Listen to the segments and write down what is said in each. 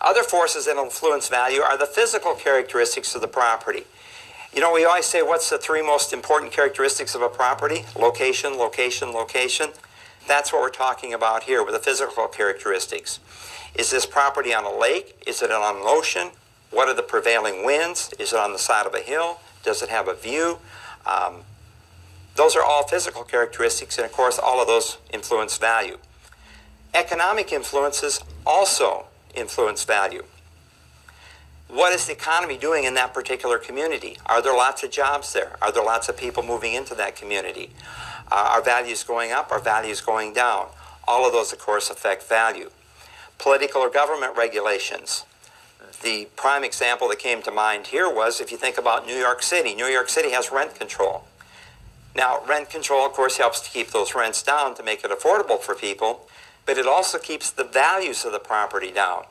Other forces that influence value are the physical characteristics of the property. You know, we always say, what's the three most important characteristics of a property? Location, location, location. That's what we're talking about here with the physical characteristics. Is this property on a lake? Is it on an ocean? What are the prevailing winds? Is it on the side of a hill? Does it have a view? Those are all physical characteristics, and of course all of those influence value. Economic influences also influence value. What is the economy doing in that particular community? Are there lots of jobs there? Are there lots of people moving into that community? Are values going up? Are values going down? All of those, of course, affect value. Political or government regulations. The prime example that came to mind here was if you think about New York City. New York City has rent control. Now, rent control, of course, helps to keep those rents down to make it affordable for people, but it also keeps the values of the property down,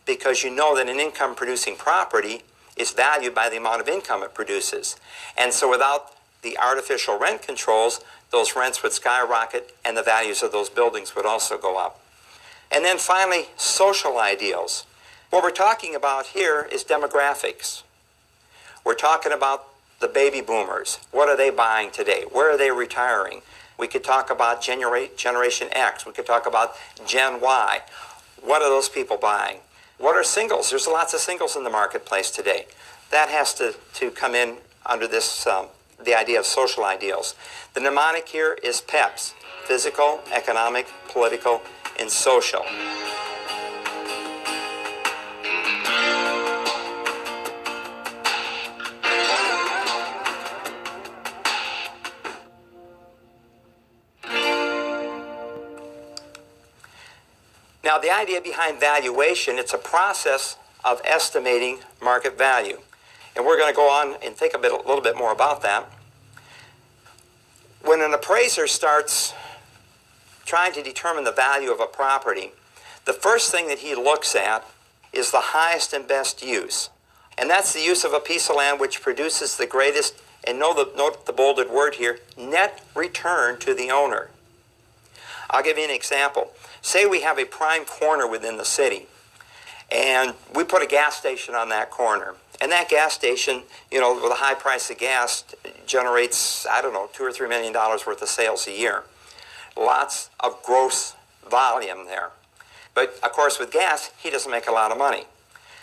because you know that an income-producing property is valued by the amount of income it produces. And so without the artificial rent controls, those rents would skyrocket and the values of those buildings would also go up. And then finally, social ideals. What we're talking about here is demographics. We're talking about the baby boomers. What are they buying today? Where are they retiring? We could talk about Generation X. We could talk about Gen Y. What are those people buying? What are singles? There's lots of singles in the marketplace today. That has to come in under this, the idea of social ideals. The mnemonic here is PEPS: physical, economic, political, and social. Now, the idea behind valuation, it's a process of estimating market value. And we're going to go on and think a little bit more about that. When an appraiser starts trying to determine the value of a property, the first thing that he looks at is the highest and best use. And that's the use of a piece of land which produces the greatest, and note the bolded word here, net return to the owner. I'll give you an example. Say we have a prime corner within the city, and we put a gas station on that corner. And that gas station, you know, with a high price of gas, generates, I don't know, $2 or $3 million worth of sales a year. Lots of gross volume there. But, of course, with gas, he doesn't make a lot of money.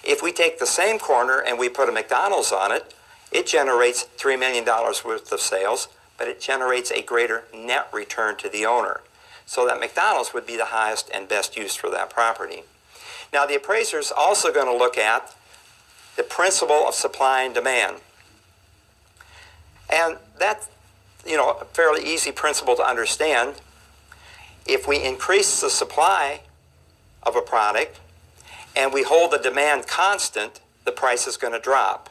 If we take the same corner and we put a McDonald's on it, it generates $3 million worth of sales, but it generates a greater net return to the owner. So that McDonald's would be the highest and best use for that property. Now, the appraiser is also going to look at the principle of supply and demand. And that's, you know, a fairly easy principle to understand. If we increase the supply of a product and we hold the demand constant, the price is going to drop.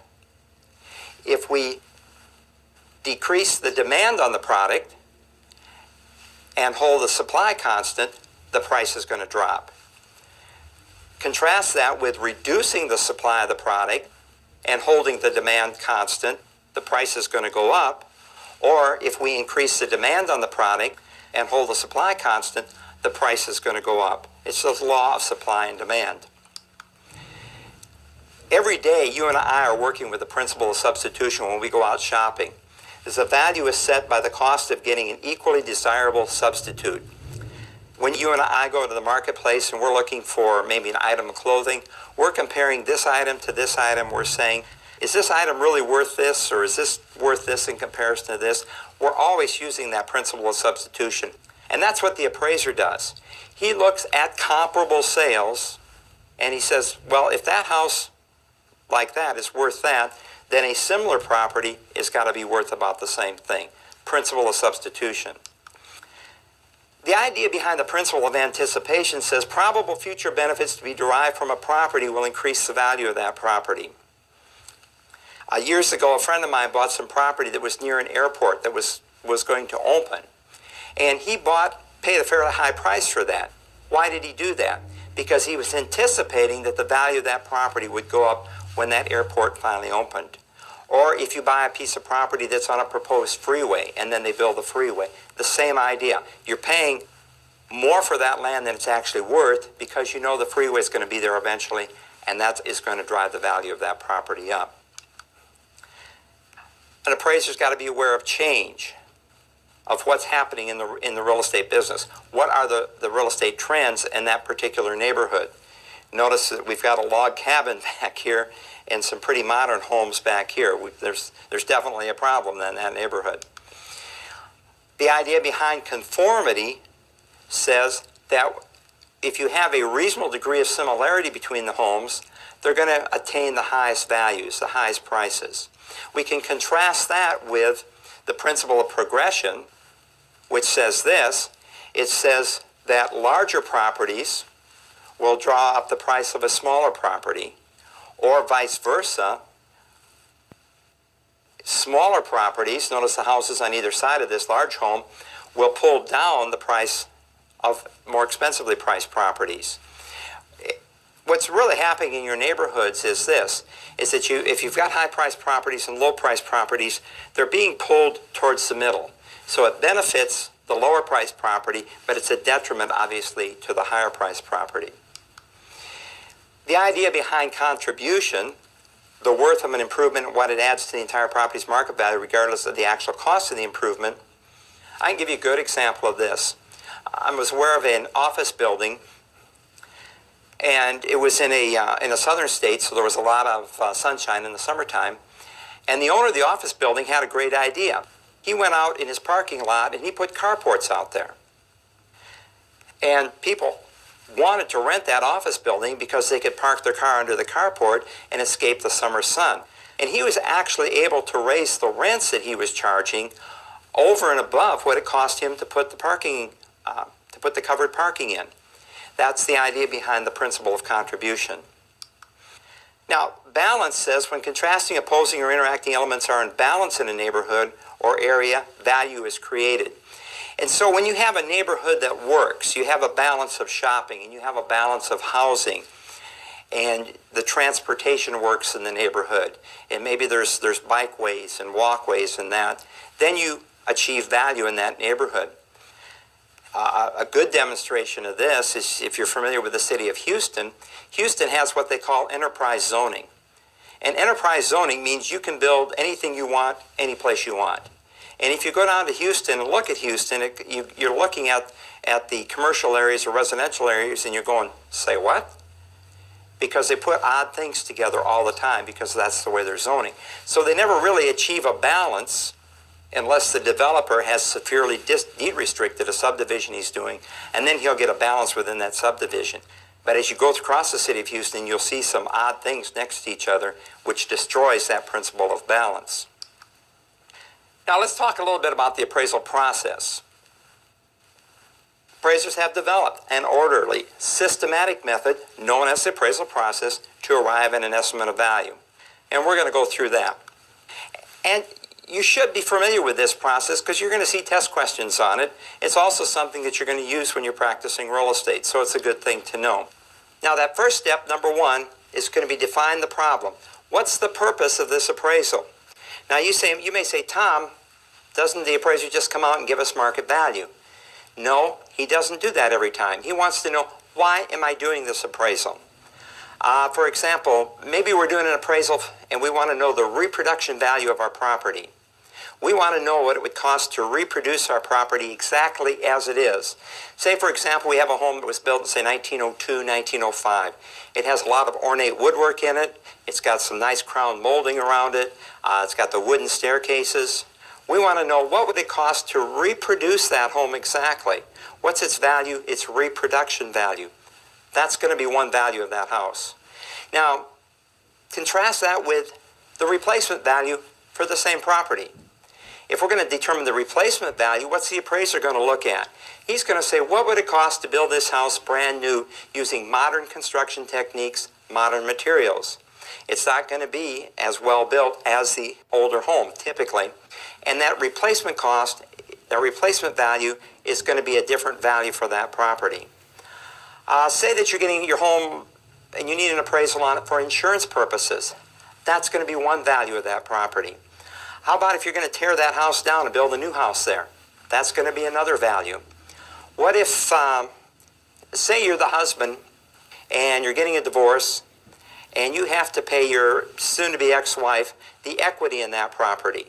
If we decrease the demand on the product and hold the supply constant, the price is going to drop. Contrast that with reducing the supply of the product and holding the demand constant, the price is going to go up. Or if we increase the demand on the product and hold the supply constant, the price is going to go up. It's the law of supply and demand. Every day, you and I are working with the principle of substitution when we go out shopping. As the value is set by the cost of getting an equally desirable substitute. When you and I go to the marketplace and we're looking for maybe an item of clothing, we're comparing this item to this item. We're saying, is this item really worth this, or is this worth this in comparison to this? We're always using that principle of substitution. And that's what the appraiser does. He looks at comparable sales and he says, well, if that house like that is worth that, then a similar property has got to be worth about the same thing. Principle of substitution. The idea behind the principle of anticipation says probable future benefits to be derived from a property will increase the value of that property. Years ago, a friend of mine bought some property that was near an airport that was going to open. And he paid a fairly high price for that. Why did he do that? Because he was anticipating that the value of that property would go up when that airport finally opened. Or if you buy a piece of property that's on a proposed freeway and then they build the freeway, the same idea. You're paying more for that land than it's actually worth because you know the freeway is going to be there eventually and that is going to drive the value of that property up. An appraiser's got to be aware of change, of what's happening in the real estate business. What are the real estate trends in that particular neighborhood? Notice that we've got a log cabin back here and some pretty modern homes back here. There's definitely a problem in that neighborhood. The idea behind conformity says that if you have a reasonable degree of similarity between the homes, they're going to attain the highest values, the highest prices. We can contrast that with the principle of progression, which says this. It says that larger properties will draw up the price of a smaller property, or vice versa. Smaller properties, notice the houses on either side of this large home, will pull down the price of more expensively priced properties. What's really happening in your neighborhoods is this, is that if you've got high-priced properties and low-priced properties, they're being pulled towards the middle. So it benefits the lower-priced property, but it's a detriment, obviously, to the higher-priced property. The idea behind contribution, the worth of an improvement and what it adds to the entire property's market value, regardless of the actual cost of the improvement. I can give you a good example of this. I was aware of an office building, and it was in a southern state, so there was a lot of sunshine in the summertime. And the owner of the office building had a great idea. He went out in his parking lot and he put carports out there. And people wanted to rent that office building because they could park their car under the carport and escape the summer sun. And he was actually able to raise the rents that he was charging over and above what it cost him to put the covered parking in. That's the idea behind the principle of contribution. Now, balance says when contrasting, opposing, or interacting elements are in balance in a neighborhood or area, value is created. And so when you have a neighborhood that works, you have a balance of shopping and you have a balance of housing, and the transportation works in the neighborhood, and maybe there's bikeways and walkways and that, then you achieve value in that neighborhood. A good demonstration of this is if you're familiar with the city of Houston. Houston has what they call enterprise zoning. And enterprise zoning means you can build anything you want, any place you want. And if you go down to Houston and look at Houston, you're looking at the commercial areas or residential areas and you're going, say what? Because they put odd things together all the time because that's the way they're zoning. So they never really achieve a balance unless the developer has severely deed restricted a subdivision he's doing, and then he'll get a balance within that subdivision. But as you go across the city of Houston, you'll see some odd things next to each other, which destroys that principle of balance. Now let's talk a little bit about the appraisal process. Appraisers have developed an orderly, systematic method known as the appraisal process to arrive at an estimate of value. And we're going to go through that. And you should be familiar with this process because you're going to see test questions on it. It's also something that you're going to use when you're practicing real estate, so it's a good thing to know. Now that first step, number one, is going to be define the problem. What's the purpose of this appraisal? Now you may say, Tom, doesn't the appraiser just come out and give us market value? No, he doesn't do that every time. He wants to know, why am I doing this appraisal? For example, maybe we're doing an appraisal and we want to know the reproduction value of our property. We want to know what it would cost to reproduce our property exactly as it is. Say, for example, we have a home that was built in, say, 1902, 1905. It has a lot of ornate woodwork in it. It's got some nice crown molding around it. It's got the wooden staircases. We want to know what would it cost to reproduce that home exactly. What's its value? Its reproduction value. That's going to be one value of that house. Now, contrast that with the replacement value for the same property. If we're going to determine the replacement value, what's the appraiser going to look at? He's going to say, what would it cost to build this house brand new using modern construction techniques, modern materials? It's not going to be as well built as the older home, typically. And that replacement cost, that replacement value, is going to be a different value for that property. Say that you're getting your home and you need an appraisal on it for insurance purposes. That's going to be one value of that property. How about if you're going to tear that house down and build a new house there? That's going to be another value. What if, say you're the husband and you're getting a divorce and you have to pay your soon-to-be ex-wife the equity in that property.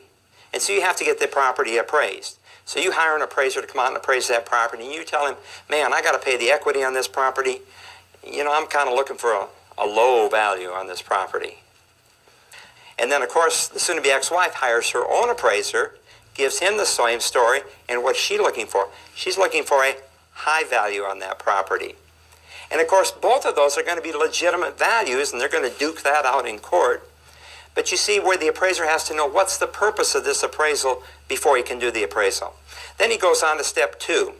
And so you have to get the property appraised. So you hire an appraiser to come out and appraise that property, and you tell him, man, I got to pay the equity on this property. You know, I'm kind of looking for a low value on this property. And then, of course, the soon-to-be ex-wife hires her own appraiser, gives him the same story, and what's she looking for? She's looking for a high value on that property. And of course, both of those are going to be legitimate values, and they're going to duke that out in court. But you see where the appraiser has to know what's the purpose of this appraisal before he can do the appraisal. Then he goes on to step 2.